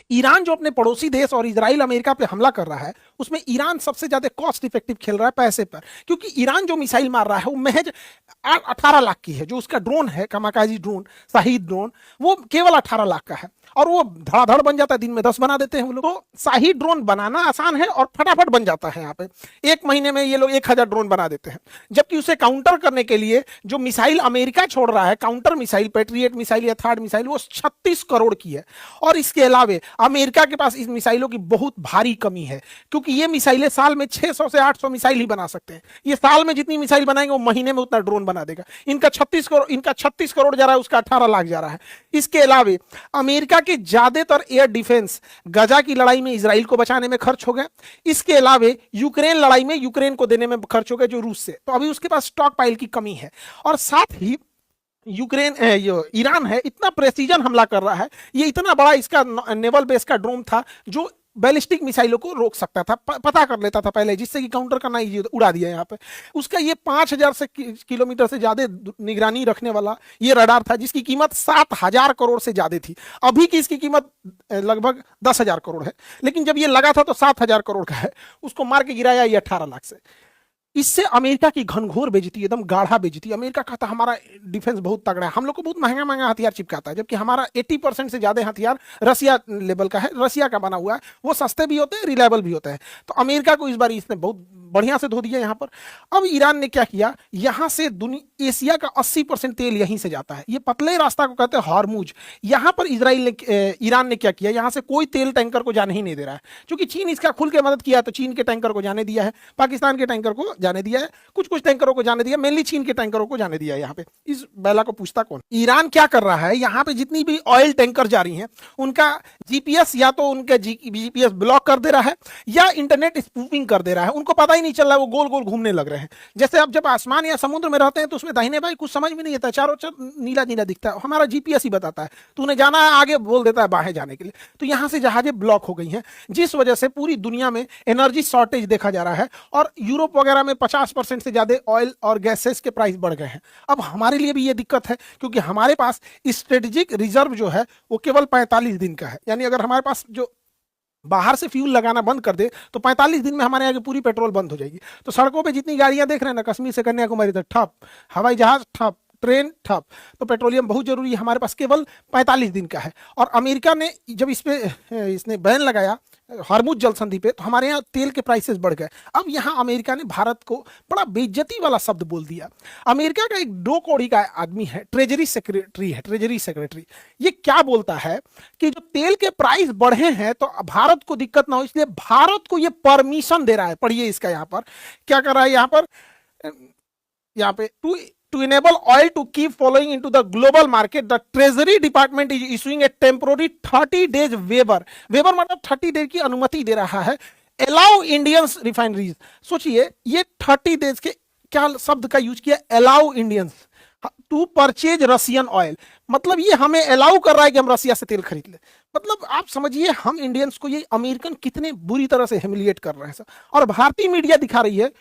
Iran जो अपने पड़ोसी देश और इजराइल अमेरिका पे हमला कर रहा है, उसमें ईरान सबसे ज्यादा कॉस्ट इफेक्टिव खेल रहा है पैसे पर, क्योंकि ईरान जो मिसाइल मार रहा है वो महज 18 लाख की है। जो उसका ड्रोन है कामाकाजी ड्रोन, शाहीद ड्रोन, वो केवल 18 लाख का है और वो धड़ाधड़ बन जाता है, दिन में 10 बना देते हैं वो लोग। तो शाहीद ड्रोन बनाना आसान है और फटाफट बन जाता है। यहाँ पे 1 महीने में ये लोग 1000 ड्रोन बना देते हैं। जबकि उसे काउंटर करने के लिए जो मिसाइल अमेरिका छोड़ रहा है, काउंटर मिसाइल, पेट्रियट मिसाइल या थर्ड मिसाइल, वो 36 करोड़ की है। और इसके अलावे अमेरिका के पास इस मिसाइलों की बहुत भारी कमी है, क्योंकि ये मिसाइलें साल में 600 से 800 मिसाइल ही बना सकते हैं। ये साल में जितनी मिसाइल बनाएंगे वो महीने में उतना ड्रोन बना देगा। इनका 36 करोड़ जा रहा है, उसका 18 लाख जा रहा है। इसके अलावे अमेरिका के ज्यादातर एयर डिफेंस गजा की लड़ाई में इजराइल को बचाने में खर्च हो गए। इसके अलावे यूक्रेन लड़ाई में यूक्रेन को देने में खर्च हो गए जो रूस से। तो अभी उसके पास स्टॉक पाइल की कमी है। और साथ ही ईरान है, इतना प्रेसिजन हमला कर रहा है। ये इतना बड़ा इसका नेवल बेस का ड्रोन था जो बैलिस्टिक मिसाइलों को रोक सकता था, पता कर लेता था पहले, जिससे कि काउंटर करना इजी उड़ा दिया यहाँ पे। उसका ये 5000 से किलोमीटर से ज्यादा निगरानी रखने वाला ये रडार था, जिसकी कीमत 7000 करोड़ से ज्यादा थी। अभी की इसकी कीमत लगभग 10,000 करोड़ है, लेकिन जब ये लगा था तो 7000 करोड़ का है। उसको मार के गिराया ये 18 लाख से। इससे अमेरिका की घनघोर बेइज्जती, एकदम गाढ़ा बेइज्जती। अमेरिका कहता हमारा डिफेंस बहुत तगड़ा है, हम लोग को बहुत महंगा महंगा हथियार चिपकाता है, जबकि हमारा 80% से ज्यादा हथियार रसिया लेवल का है, रसिया का बना हुआ है। वो सस्ते भी होते हैं, रिलायबल भी होते हैं। तो अमेरिका को इस बार इसने बहुत बढ़िया से धो दिया यहाँ पर। अब ईरान ने क्या किया, यहाँ से एशिया का 80% तेल यहीं से जाता है। ये पतले रास्ता को कहते हैं हॉर्मुज। यहाँ पर ईरान ने क्या किया, यहाँ से कोई तेल टैंकर को जाने ही नहीं दे रहा है, क्योंकि चीन इसका खुल के मदद किया। तो चीन के टैंकर को जाने दिया है, पाकिस्तान के टैंकर को जाने दिया है, कुछ कुछ टैंकरों को जाने दिया, मेनली चीन के टैंकरों को जाने दिया है। यहाँ पे इस बैला को पूछता कौन। ईरान क्या कर रहा है, यहाँ पे जितनी भी ऑयल टैंकर जा रही हैं उनका जीपीएस या तो उनका जीपीएस ब्लॉक कर दे रहा है या इंटरनेट स्पूफिंग कर दे रहा है। उनको पता ही नहीं चल रहा है, वो गोल गोल घूमने लग रहे हैं। जैसे आप जब आसमान या समुद्र में रहते हैं तो उसमें दाहिने बाएं कुछ समझ में नहीं आता, चारों नीला नीला दिखता है, हमारा जीपीएस ही बताता है। तो उन्हें जाना है आगे, बोल देता है बाहें जाने के लिए। तो यहाँ से जहाजें ब्लॉक हो गई हैं, जिस वजह से पूरी दुनिया में एनर्जी शॉर्टेज देखा जा रहा है। और यूरोप वगैरह में 50% से ज्यादा ऑयल और गैसेस के प्राइस बढ़ गए हैं। अब हमारे लिए भी ये दिक्कत है, क्योंकि हमारे पास स्ट्रेटेजिक रिजर्व जो है वो केवल 45 दिन का है। यानी अगर हमारे पास जो बाहर से फ्यूल लगाना बंद कर दे तो 45 दिन में हमारे यहाँ की पूरी पेट्रोल बंद हो जाएगी। तो सड़कों पे जितनी गाड़ियां देख रहे हैं ना, कश्मीर से कन्याकुमारी तक ठप, हवाई जहाज ठप, ट्रेन ठप। तो पेट्रोलियम बहुत जरूरी है, हमारे पास केवल 45 दिन का है। और अमेरिका ने जब इसने बैन लगाया हॉर्मुज जल संधि पे, तो हमारे यहाँ तेल के प्राइसेस बढ़ गए। अब यहाँ अमेरिका ने भारत को बड़ा बेइज्जती वाला शब्द बोल दिया। अमेरिका का एक 2 कौड़ी का आदमी है, ट्रेजरी सेक्रेटरी। ये क्या बोलता है कि जो तेल के प्राइस बढ़े हैं तो भारत को दिक्कत ना हो, इसलिए भारत को ये परमिशन दे रहा है। पढ़िए इसका यहाँ पर क्या कर रहा है, यहाँ पे to enable oil to keep flowing into the global market, the Treasury Department is issuing a temporary 30 days waiver मतलब 30 डेज की अनुमति दे रहा है। Allow Indians refineries, सोचिए ये 30 डेज के क्या शब्द का यूज किया, allow Indians to purchase Russian oil। मतलब ये हमें अलाउ कर रहा है कि हम रसिया से तेल खरीद ले। मतलब आप समझिए हम इंडियंस को ये अमेरिकन कितने बुरी तरह से ह्यूमिलिएट कर रहे हैं। और भारतीय मीडिया दिखा रही है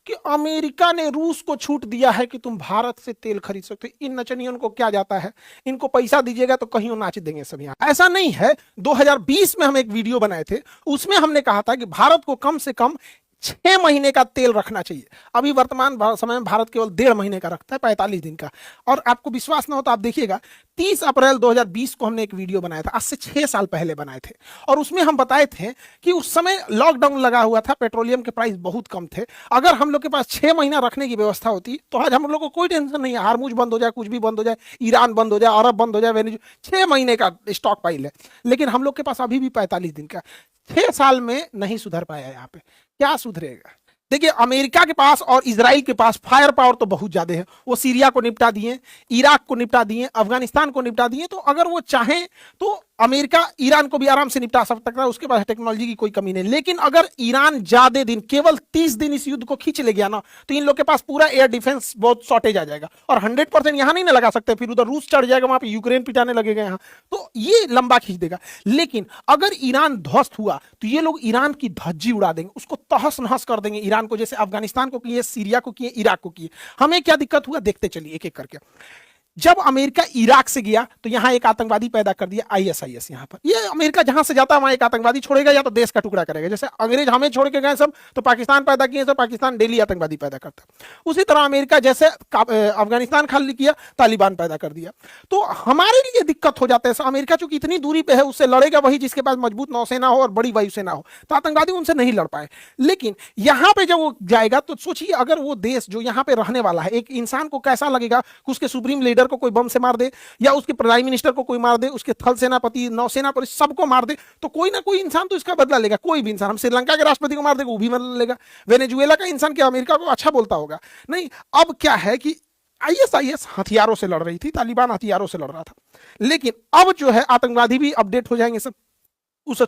कि अमेरिका ने रूस को छूट दिया है कि तुम भारत से तेल खरीद सकते हो। इन नचनियों को क्या जाता है, इनको पैसा दीजिएगा तो कहीं नाच देंगे सब यहाँ। ऐसा नहीं है। 2020 में हम एक वीडियो बनाए थे, उसमें हमने कहा था कि भारत को कम से कम 6 महीने का तेल रखना चाहिए। अभी वर्तमान समय में भारत केवल 1.5 महीने का रखता है, 45 दिन का। और आपको विश्वास ना हो तो आप देखिएगा, 30 अप्रैल 2020 को हमने एक वीडियो बनाया था, आज से 6 साल पहले बनाए थे। और उसमें हम बताए थे कि उस समय लॉकडाउन लगा हुआ था, पेट्रोलियम के प्राइस बहुत कम थे। अगर हम लोग के पास 6 महीना रखने की व्यवस्था होती तो आज हम लोग को कोई टेंशन नहीं है, हार्मुज बंद हो जाए, कुछ भी बंद हो जाए, ईरान बंद हो जाए, अरब बंद हो जाए, वेनेजुएला, 6 महीने का स्टॉक पाइल है। लेकिन हम लोग के पास अभी भी 45 दिन का। 6 साल में नहीं सुधर पाया। यहाँ पे क्या सुधरेगा। देखिए अमेरिका के पास और इजराइल के पास फायर पावर तो बहुत ज्यादा है। वो सीरिया को निपटा दिए, इराक को निपटा दिए, अफगानिस्तान को निपटा दिए। तो अगर वो चाहें तो अमेरिका ईरान को भी आराम से निपटा सकता है, उसके पास टेक्नोलॉजी की कोई कमी नहीं। लेकिन अगर ईरान ज्यादा दिन, केवल 30 दिन इस युद्ध को खींच ले गया ना, तो इन लोग के पास पूरा एयर डिफेंस बहुत शॉर्टेज आ जाएगा। और 100% यहां नहीं ना लगा सकते, फिर उधर रूस चढ़ जाएगा, वहां पे यूक्रेन पिटाने लगेगा यहाँ, तो ये लंबा खींच देगा। लेकिन अगर ईरान ध्वस्त हुआ तो ये लोग ईरान की धज्जी उड़ा देंगे, उसको तहस नहस कर देंगे ईरान को, जैसे अफगानिस्तान को किए, सीरिया को किए, इराक को किए। हमें क्या दिक्कत हुआ देखते चलिए एक एक करके। जब अमेरिका इराक से गया तो यहां एक आतंकवादी पैदा कर दिया, आईएसआईएस। यहां पर ये अमेरिका जहां से जाता है वहां एक आतंकवादी छोड़ेगा या तो देश का टुकड़ा करेगा। जैसे अंग्रेज हमें छोड़ के गए सब तो पाकिस्तान पैदा किए, सब पाकिस्तान डेली आतंकवादी पैदा करता है। उसी तरह अमेरिका जैसे अफगानिस्तान खाली किया, तालिबान पैदा कर दिया। तो हमारे लिए दिक्कत हो जाता है। अमेरिका चूंकि इतनी दूरी पे है, उससे लड़ेगा वही जिसके पास मजबूत नौसेना हो और बड़ी वायुसेना हो, तो आतंकवादी उनसे नहीं लड़ पाए। लेकिन यहां पे जब वो जाएगा तो सोचिए, अगर वो देश जो यहां पे रहने वाला है, एक इंसान को कैसा लगेगा कि उसके सुप्रीम लीडर को कोई बम से मार दे, या उसके प्राइम मिनिस्टर को कोई मार दे, उसके थल सेनापति, नौसेना पर सबको मार दे, तो कोई ना कोई इंसान तो इसका बदला लेगा। कोई भी इंसान, हम श्रीलंका के राष्ट्रपति को मार देगा, वो भी बदला लेगा। वेनेजुएला का इंसान क्या अमेरिका को अच्छा बोलता होगा? नहीं। अब क्या है कि आईएसआईएस हथियारों से लड़ रही थी, तालिबान हथियारों से लड़ रहा था, लेकिन अब जो है आतंकवादी भी अपडेट हो जाएंगे सब। उस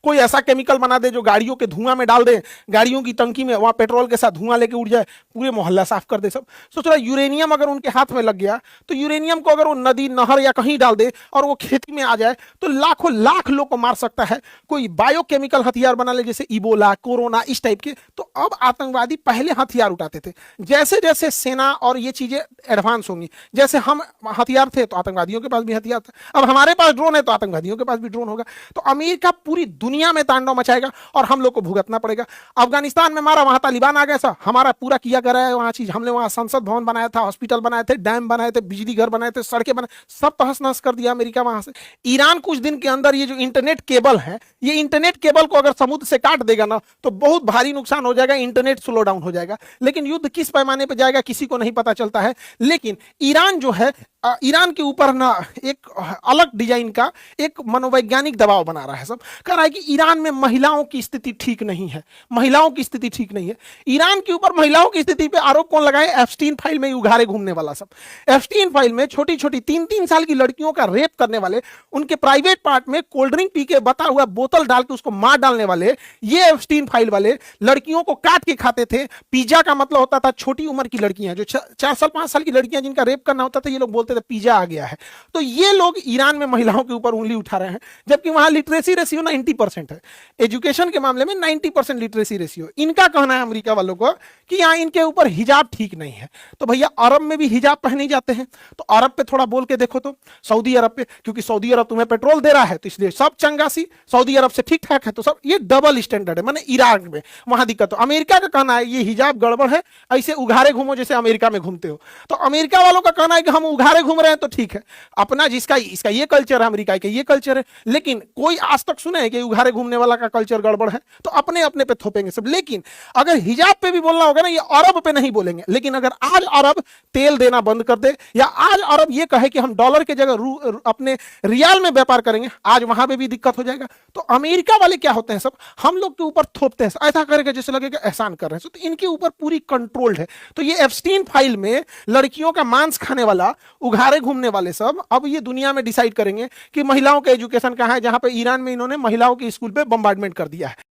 कोई ऐसा केमिकल बना दे जो गाड़ियों के धुआं में डाल दे, गाड़ियों की टंकी में वहां पेट्रोल के साथ धुआं लेके उड़ जाए, पूरे मोहल्ला साफ कर दे सब। सोच रहा यूरेनियम अगर उनके हाथ में लग गया तो यूरेनियम को अगर वो नदी, नहर या कहीं डाल दे और वो खेती में आ जाए तो लाखों लाख लोग को मार सकता है। कोई बायोकेमिकल हथियार बना ले, जैसे इबोला, कोरोना, इस टाइप के। तो अब आतंकवादी पहले हथियार उठाते थे, जैसे जैसे सेना और ये चीजें एडवांस होंगी, जैसे हम हथियार थे तो आतंकवादियों के पास भी हथियार था, अब हमारे पास ड्रोन है तो आतंकवादियों के पास भी ड्रोन होगा। तो अमेरिका पूरी दुनिया में तांडव मचाएगा और हम लोग को भुगतना पड़ेगा। अफगानिस्तान में मारा, वहां तालिबान आ गया, सा हमारा पूरा किया कर रहा है वहां चीज। हमने वहां संसद भवन बनाया था, हॉस्पिटल बनाए थे, डैम बनाए थे, बिजली घर बनाए थे, सड़कें बनाए, सब तहस नहस कर दिया अमेरिका वहां से। ईरान कुछ दिन के अंदर ये जो इंटरनेट केबल है, ये इंटरनेट केबल को अगर समुद्र से काट देगा ना तो बहुत भारी नुकसान हो जाएगा, इंटरनेट स्लो डाउन हो जाएगा। लेकिन युद्ध किस पैमाने पर जाएगा किसी को नहीं पता चलता है। लेकिन ईरान जो है, ईरान के ऊपर ना एक अलग डिजाइन का एक मनोवैज्ञानिक दबाव बना रहा है सब। कह रहा है कि ईरान में महिलाओं की स्थिति ठीक नहीं है, महिलाओं की स्थिति ठीक नहीं है। ईरान के ऊपर महिलाओं की स्थिति पे आरोप कौन लगाए? एप्स्टीन फाइल में उघारे घूमने वाला सब। एप्स्टीन फाइल में छोटी छोटी 3-3 साल की लड़कियों का रेप करने वाले, उनके प्राइवेट पार्ट में कोल्ड ड्रिंक पी के बता हुआ बोतल डाल के उसको मार डालने वाले, ये एप्स्टीन फाइल वाले लड़कियों को काट के खाते थे। पिज्जा का मतलब होता था छोटी उम्र की लड़कियां, जो 4 साल 5 साल की लड़कियां जिनका रेप करना होता था, ये लोग बोलते थे पिज्जा आ गया है। तो ये लोग ईरान में महिलाओं के ऊपर उंगली उठा रहे हैं, जबकि वहां लिटरेसी रेशियो 90% है। एजुकेशन के मामले में 90% लिटरेसी रेशियो। इनका कहना है अमेरिका वालों को कि यहां इनके ऊपर हिजाब ठीक नहीं है। तो भैया अरब में भी हिजाब पहने जाते हैं, तो अरब पे थोड़ा बोल के देखो तो, सऊदी अरब पे, क्योंकि सऊदी अरब तुम्हें पेट्रोल दे रहा है तो इसलिए सब चंगासी, सऊदी अरब से ठीक ठाक है तो सब। ये डबल स्टैंडर्ड है, माने ईरान में वहां दिक्कत। तो अमेरिका का कहना है ये हिजाब गड़बड़ है, ऐसे उघारे घूमो जैसे अमेरिका में घूमते हो। तो अमेरिका वालों का कहना है कि हम उघारे घूम रहे हैं तो ठीक है, अपना जिसका इसका ये कल्चर है, अमेरिका का ये कल्चर है। लेकिन कोई आज तक सुने कि उघारे घूमने वाला का कल्चर गड़बड़ है? तो अपने अपने पे थोपेंगे सब। लेकिन अगर हिजाब पे भी बोलना होगा ना, ये अरब पे नहीं बोलेंगे। लेकिन अगर आज अरब तेल देना बंद कर दे, या आज अरब ये कहे कि हम डॉलर के जगह अपने रियाल में व्यापार करेंगे, आज वहां पे भी दिक्कत हो जाएगा। तो अमेरिका वाले क्या होते हैं सब, हम लोग के ऊपर थोपते हैं, ऐसा करेगा जैसे लगेगा एहसान कर रहे हैं। तो इनके ऊपर पूरी कंट्रोल्ड है। तो ये एप्स्टीन फाइल में लड़कियों का मांस खाने वाला, उघारे घूमने वाले सब अब ये दुनिया में डिसाइड करेंगे कि महिलाओं का एजुकेशन कहां है, जहां पे ईरान में इन्होंने महिलाओं के स्कूल पे बम्बार्डमेंट कर दिया है।